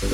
क्या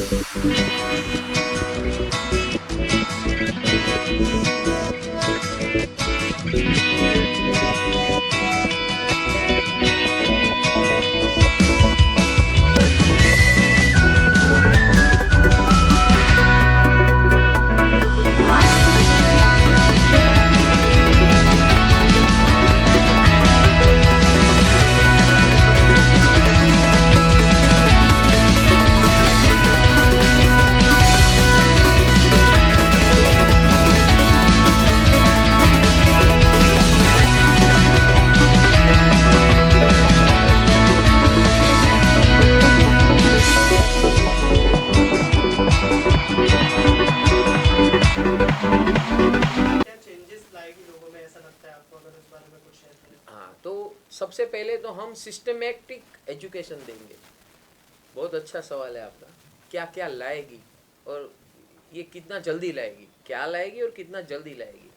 चेंजेस लाएगी लोगों में, ऐसा लगता है आपको? अगर इस बारे में कुछ शेयर करें। हाँ, तो सबसे पहले तो हम सिस्टमेटिक एजुकेशन देंगे। बहुत अच्छा सवाल है आपका। क्या क्या लाएगी और ये कितना जल्दी लाएगी, क्या लाएगी और कितना जल्दी लाएगी।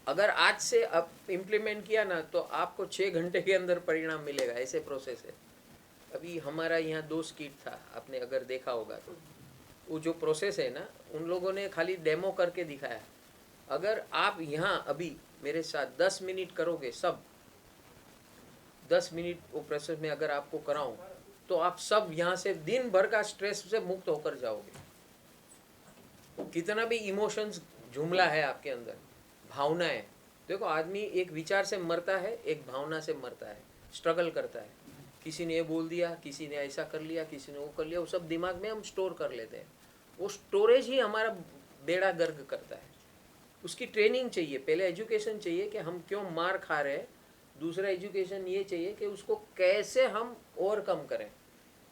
अगर आज से अब इम्प्लीमेंट किया ना तो आपको 6 घंटे के अंदर परिणाम मिलेगा, ऐसे प्रोसेस है। अभी हमारा यहाँ 2 स्किट था, आपने अगर देखा होगा तो वो जो प्रोसेस है ना, उन लोगों ने खाली डेमो करके दिखाया। अगर आप यहाँ अभी मेरे साथ 10 मिनट करोगे, सब 10 मिनट वो प्रोसेस में अगर आपको कराऊं तो आप सब यहाँ से दिन भर का स्ट्रेस से मुक्त होकर जाओगे। कितना भी इमोशंस जुमला है आपके अंदर, भावनाएं। देखो, आदमी एक विचार से मरता है, एक भावना से मरता है, स्ट्रगल करता है। किसी ने ये बोल दिया, किसी ने ऐसा कर लिया, किसी ने वो कर लिया, वो सब दिमाग में हम स्टोर कर लेते हैं। वो स्टोरेज ही हमारा बेड़ा गर्क करता है। उसकी ट्रेनिंग चाहिए, पहले एजुकेशन चाहिए कि हम क्यों मार खा रहे हैं। दूसरा एजुकेशन ये चाहिए कि उसको कैसे हम ओवरकम करें।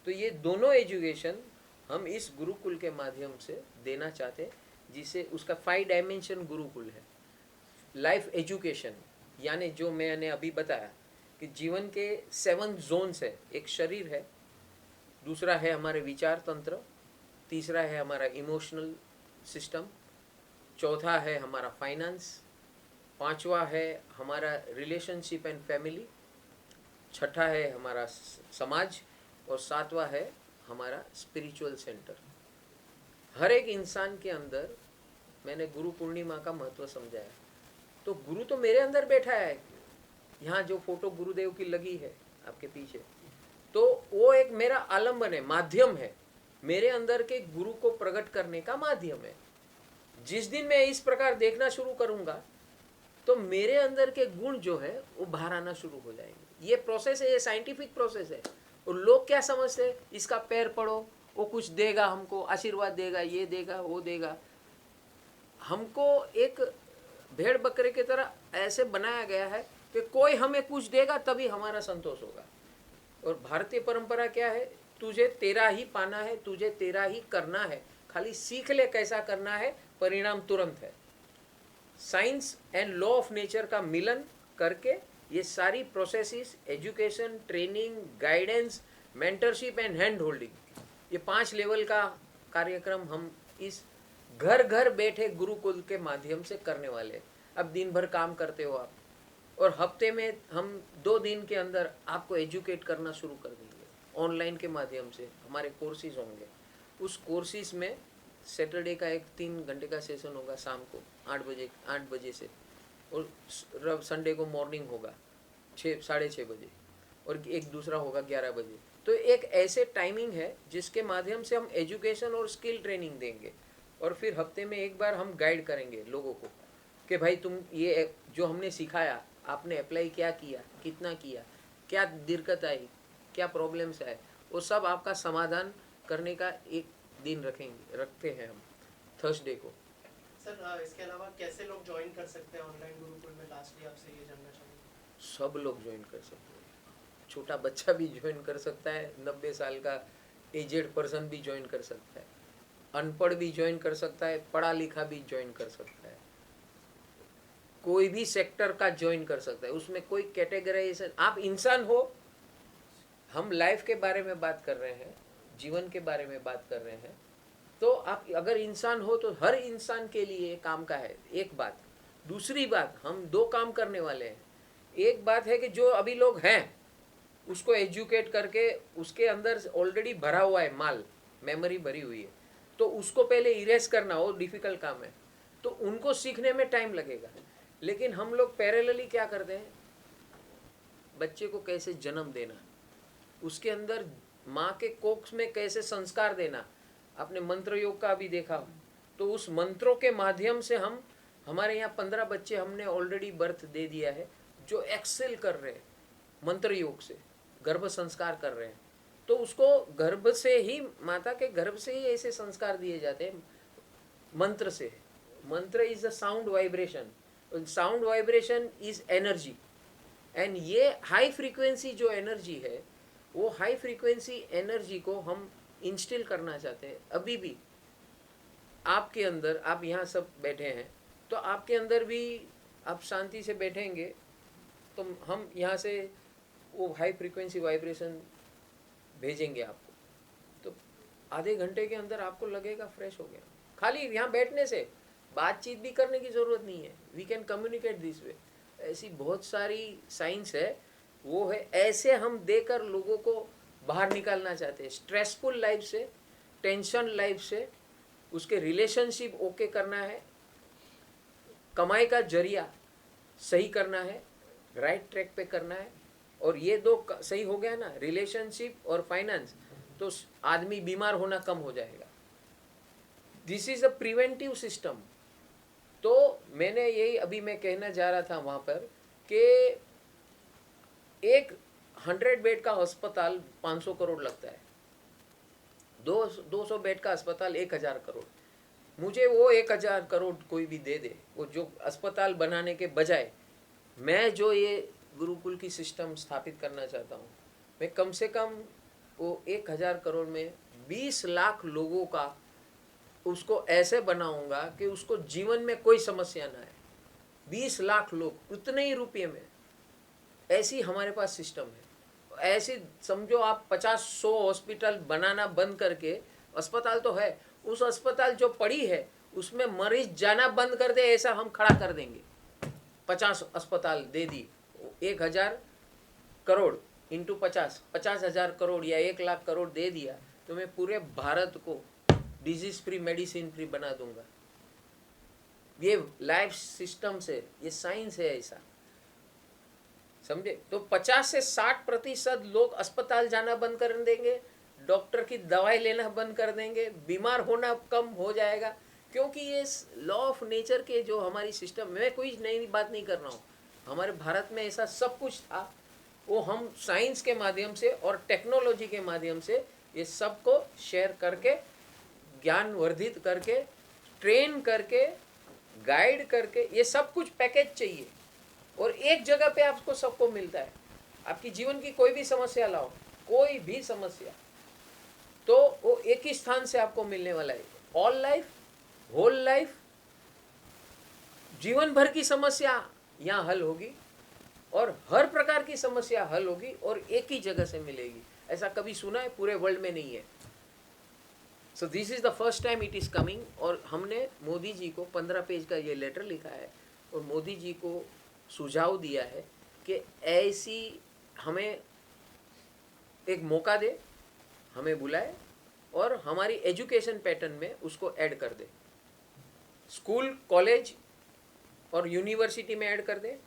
तो ये दोनों एजुकेशन हम इस गुरुकुल के माध्यम से देना चाहते हैं, जिसे उसका 5 डायमेंशन गुरुकुल है। लाइफ एजुकेशन यानी जो मैंने अभी बताया कि जीवन के 7 जोन्स है। एक शरीर है, दूसरा है हमारे विचार तंत्र, तीसरा है हमारा इमोशनल सिस्टम, चौथा है हमारा फाइनेंस, पांचवा है हमारा रिलेशनशिप एंड फैमिली, छठा है हमारा समाज, और सातवां है हमारा स्पिरिचुअल सेंटर। हर एक इंसान के अंदर मैंने गुरु पूर्णिमा का महत्व समझाया। तो गुरु तो मेरे अंदर बैठा है, यहाँ जो फोटो गुरुदेव की लगी है आपके पीछे, तो वो एक मेरा आलम्बन है, माध्यम है, मेरे अंदर के गुरु को प्रकट करने का माध्यम है। जिस दिन मैं इस प्रकार देखना शुरू करूंगा तो मेरे अंदर के गुण जो है वो बाहर आना शुरू हो जाएंगे। ये प्रोसेस है, ये साइंटिफिक प्रोसेस है। और लोग क्या समझते हैं, इसका पैर पड़ो, वो कुछ देगा, हमको आशीर्वाद देगा, ये देगा, वो देगा। हमको एक भेड़ बकरे की तरह ऐसे बनाया गया है कि कोई हमें कुछ देगा तभी हमारा संतोष होगा। और भारतीय परंपरा क्या है, तुझे तेरा ही पाना है, तुझे तेरा ही करना है, खाली सीख ले कैसा करना है, परिणाम तुरंत है। Science and law of nature का मिलन करके ये सारी processes, education, training, guidance, mentorship and hand holding, ये 5 लेवल का कार्यक्रम हम इस घर घर बैठे गुरुकुल के माध्यम से करने वाले हैं। अब दिन भर काम करते हो आप, और हफ्ते में हम 2 दिन के अंदर आपको एजुकेट करना शुरू कर देंगे ऑनलाइन के माध्यम से। हमारे कोर्सेज होंगे, उस कोर्सेज में सैटरडे का एक 3 घंटे का सेशन होगा शाम को 8 बजे से, और संडे को मॉर्निंग होगा 6-6:30 बजे, और एक दूसरा होगा 11 बजे। तो एक ऐसे टाइमिंग है जिसके माध्यम से हम एजुकेशन और स्किल ट्रेनिंग देंगे, और फिर हफ्ते में एक बार हम गाइड करेंगे लोगों को कि भाई तुम ये जो हमने सिखाया आपने अप्लाई क्या किया, कितना किया, क्या दिक्कत आई, क्या प्रॉब्लम्स आए, वो सब आपका समाधान करने का एक दिन रखते हैं हम थर्सडे को। सर, इसके अलावा कैसे लोग ज्वाइन कर सकते हैं ऑनलाइन गुरुकुल में? लास्टली आपसे ये जानना चाहूँगा। सब लोग ज्वाइन कर सकते हैं, छोटा बच्चा भी ज्वाइन कर सकता है, 90 साल का एजेड पर्सन भी ज्वाइन कर सकता है, अनपढ़ भी ज्वाइन कर सकता है, पढ़ा लिखा भी ज्वाइन कर सकता है, कोई भी सेक्टर का ज्वाइन कर सकता है। उसमें कोई कैटेगराइजेशन, आप इंसान हो, हम लाइफ के बारे में बात कर रहे हैं, जीवन के बारे में बात कर रहे हैं, तो आप अगर इंसान हो तो हर इंसान के लिए काम का है। एक बात। दूसरी बात, हम 2 काम करने वाले हैं। एक बात है कि जो अभी लोग हैं उसको एजुकेट करके उसके अंदर ऑलरेडी भरा हुआ है माल, मेमोरी भरी हुई है, तो उसको पहले इरेज करना वो डिफिकल्ट काम है, तो उनको सीखने में टाइम लगेगा। लेकिन हम लोग पैरेलली क्या करते हैं, बच्चे को कैसे जन्म देना, उसके अंदर माँ के कोख में कैसे संस्कार देना। आपने मंत्र योग का भी देखा, तो उस मंत्रों के माध्यम से हम, हमारे यहाँ 15 बच्चे हमने ऑलरेडी बर्थ दे दिया है जो एक्सेल कर रहे हैं मंत्र योग से, गर्भ संस्कार कर रहे हैं। तो उसको गर्भ से ही, माता के गर्भ से ही ऐसे संस्कार दिए जाते हैं मंत्र से। मंत्र is a sound vibration, sound vibration is energy, and ये हाई फ्रीक्वेंसी जो एनर्जी है, वो हाई फ्रीक्वेंसी एनर्जी को हम इंस्टिल करना चाहते हैं। अभी भी आपके अंदर, आप यहाँ सब बैठे हैं, तो आपके अंदर भी आप शांति से बैठेंगे तो हम यहाँ से वो हाई फ्रीक्वेंसी वाइब्रेशन भेजेंगे आपको, तो आधे घंटे के अंदर आपको लगेगा फ्रेश हो गया। खाली यहाँ बैठने से, बातचीत भी करने की ज़रूरत नहीं है, we can communicate this way. ऐसी बहुत सारी साइंस है, वो है ऐसे हम देकर लोगों को बाहर निकालना चाहते हैं स्ट्रेसफुल लाइफ से, टेंशन लाइफ से। उसके रिलेशनशिप ओके करना है, कमाई का जरिया सही करना है, राइट ट्रैक पे करना है, और ये दो सही हो गया ना, रिलेशनशिप और फाइनेंस, तो आदमी बीमार होना कम हो जाएगा। This is a preventive system. तो मैंने यही अभी मैं कहना जा रहा था वहाँ पर कि एक 100 बेड का अस्पताल 500 करोड़ लगता है, 200 बेड का अस्पताल 1000 करोड़। मुझे वो 1000 करोड़ कोई भी दे दे, वो जो अस्पताल बनाने के बजाय मैं जो ये गुरुकुल की सिस्टम स्थापित करना चाहता हूँ, मैं कम से कम वो 1000 करोड़ में 20 लाख लोगों का उसको ऐसे बनाऊंगा कि उसको जीवन में कोई समस्या ना आए। 20 लाख लोग उतने ही रुपये में, ऐसी हमारे पास सिस्टम है। ऐसी समझो आप 50-100 हॉस्पिटल बनाना बंद करके, अस्पताल तो है, उस अस्पताल जो पड़ी है उसमें मरीज जाना बंद कर दे, ऐसा हम खड़ा कर देंगे। 50 अस्पताल दे दी, 1000 करोड़ इंटू 50,000 करोड़ या 1 लाख करोड़ दे दिया, तो मैं पूरे भारत को डिजीज फ्री, मेडिसिन फ्री बना दूंगा। ये लाइफ सिस्टम से, ये साइंस है ऐसा, समझे। तो 50 से 60% लोग अस्पताल जाना बंद कर देंगे, डॉक्टर की दवाई लेना बंद कर देंगे, बीमार होना कम हो जाएगा। क्योंकि ये लॉ ऑफ नेचर के जो हमारी सिस्टम, मैं कोई नई बात नहीं कर रहा हूँ, हमारे भारत में ऐसा सब कुछ था, वो हम साइंस के माध्यम से और टेक्नोलॉजी के माध्यम से ये सब को शेयर करके, ज्ञान वर्धित करके, ट्रेन करके, गाइड करके, ये सब कुछ पैकेज चाहिए और एक जगह पे आपको सबको मिलता है। आपकी जीवन की कोई भी समस्या लाओ, कोई भी समस्या, तो वो एक ही स्थान से आपको मिलने वाला है। ऑल लाइफ, होल लाइफ, जीवन भर की समस्या यहाँ हल होगी और हर प्रकार की समस्या हल होगी और एक ही जगह से मिलेगी। ऐसा कभी सुना है? पूरे वर्ल्ड में नहीं है। So this is the first time it is coming. और हमने मोदी जी को 15 पेज का ये लेटर लिखा है और मोदी जी को सुझाव दिया है कि ऐसी हमें एक मौका दे, हमें बुलाए और हमारी एजुकेशन पैटर्न में उसको ऐड कर दे, स्कूल, कॉलेज और यूनिवर्सिटी में ऐड कर दे,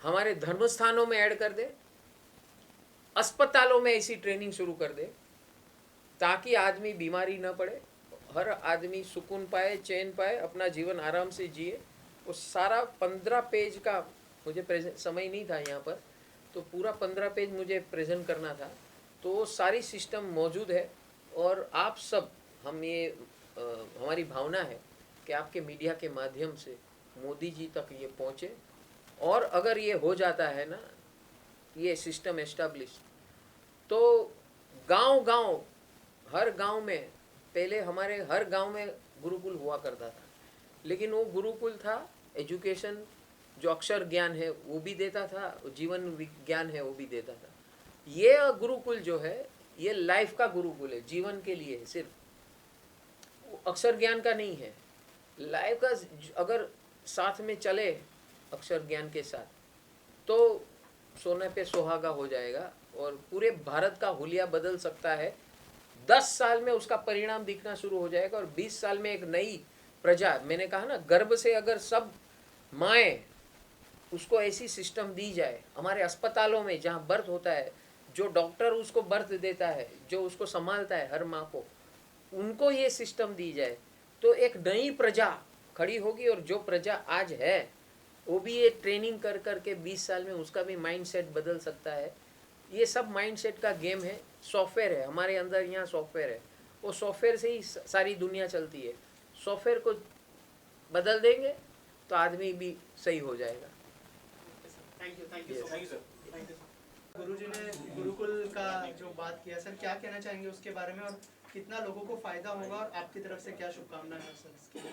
हमारे धर्म स्थानों में ऐड कर दे, अस्पतालों में ऐसी ट्रेनिंग शुरू कर दे ताकि आदमी बीमारी न पड़े, हर आदमी सुकून पाए, चैन पाए, अपना जीवन आराम से जिए। वो सारा 15 पेज का मुझे प्रेजेंट, समय नहीं था यहाँ पर, तो पूरा 15 पेज मुझे प्रेजेंट करना था। तो वो सारी सिस्टम मौजूद है और आप सब, हम ये हमारी भावना है कि आपके मीडिया के माध्यम से मोदी जी तक ये पहुँचे। और अगर ये हो जाता है ना, ये सिस्टम एस्टेब्लिश, तो गांव-गांव, हर गांव में, पहले हमारे हर गांव में गुरुकुल हुआ करता था, लेकिन वो गुरुकुल था एजुकेशन, जो अक्षर ज्ञान है वो भी देता था, जीवन विज्ञान है वो भी देता था। ये गुरुकुल जो है ये लाइफ का गुरुकुल है, जीवन के लिए सिर्फ, अक्षर ज्ञान का नहीं है। लाइफ का अगर साथ में चले अक्षर ज्ञान के साथ, तो सोने पे सुहागा हो जाएगा और पूरे भारत का हुलिया बदल सकता है 10 साल में उसका परिणाम दिखना शुरू हो जाएगा और 20 साल में एक नई प्रजा, मैंने कहा ना, गर्भ से अगर सब माएँ उसको ऐसी सिस्टम दी जाए, हमारे अस्पतालों में जहाँ बर्थ होता है, जो डॉक्टर उसको बर्थ देता है, जो उसको संभालता है हर माँ को, उनको ये सिस्टम दी जाए तो एक नई प्रजा खड़ी होगी। और जो प्रजा आज है वो भी ये ट्रेनिंग कर कर के 20 साल में उसका भी माइंडसेट बदल सकता है। ये सब माइंडसेट का गेम है, सॉफ्टवेयर है हमारे अंदर, यहाँ सॉफ्टवेयर है, वो सॉफ्टवेयर से ही सारी दुनिया चलती है। सॉफ्टवेयर को बदल देंगे तो आदमी भी सही हो जाएगा। Thank you sir. गुरुजी ने गुरुकुल का जो बात किया सर, क्या कहना चाहेंगे उसके बारे में, और कितना लोगों को फायदा होगा, और आपकी तरफ से क्या शुभकामनाएं हैं सर इसके लिए?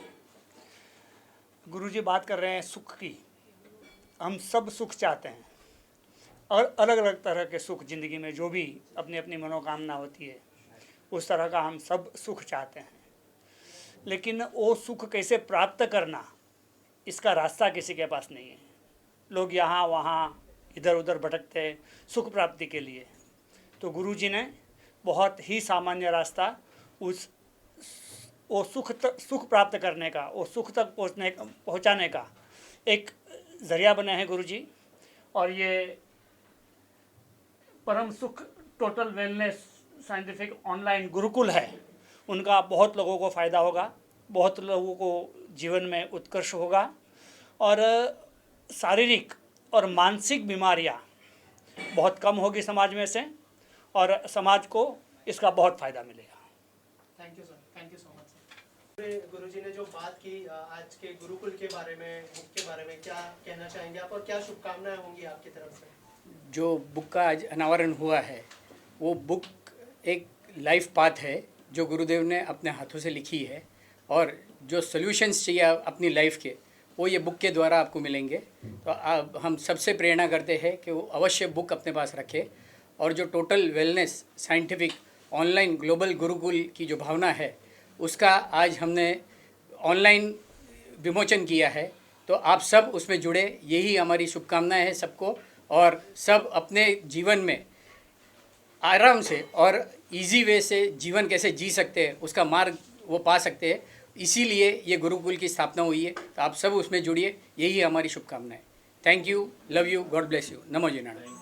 गुरुजी बात कर रहे हैं सुख की। हम सब सुख चाहते हैं और अलग अलग तरह के सुख, ज़िंदगी में जो भी अपनी अपनी मनोकामना होती है उस तरह का हम सब सुख चाहते हैं। लेकिन वो सुख कैसे प्राप्त करना, इसका रास्ता किसी के पास नहीं है। लोग यहाँ वहाँ इधर उधर भटकते हैं सुख प्राप्ति के लिए। तो गुरुजी ने बहुत ही सामान्य रास्ता, वो सुख प्राप्त करने का, वो सुख तक पहुँचाने का एक ज़रिया बने हैं गुरुजी। और ये परम सुख total wellness scientific online Gurukul है, उनका बहुत लोगों को फ़ायदा होगा, बहुत लोगों को जीवन में उत्कर्ष होगा और शारीरिक और मानसिक बीमारियां बहुत कम होगी समाज में से, और समाज को इसका बहुत फ़ायदा मिलेगा। Thank you sir, thank you so much sir. Guruji ने जो बात की आज के गुरुकुल के बारे में, बुक के बारे में, क्या कहना चाहेंगे आप, और क्या शुभकामनाएं होंगी आपकी तरफ से? जो बुक का आज अनावरण हुआ है वो बुक एक लाइफ पाथ है जो गुरुदेव ने अपने हाथों से लिखी है, और जो सॉल्यूशंस चाहिए अपनी लाइफ के वो ये बुक के द्वारा आपको मिलेंगे। तो हम सबसे प्रेरणा करते हैं कि वो अवश्य बुक अपने पास रखें। और जो total wellness scientific online global Gurukul की जो भावना है उसका आज हमने ऑनलाइन विमोचन किया है, तो आप सब उसमें जुड़े, यही हमारी शुभकामनाएं हैं सबको। और सब अपने जीवन में आराम से और इजी वे से जीवन कैसे जी सकते हैं उसका मार्ग वो पा सकते हैं, इसीलिए ये गुरुकुल की स्थापना हुई है। तो आप सब उसमें जुड़िए, यही हमारी शुभकामनाएं। Thank you, love you, God bless you. NaMo ji Narayan.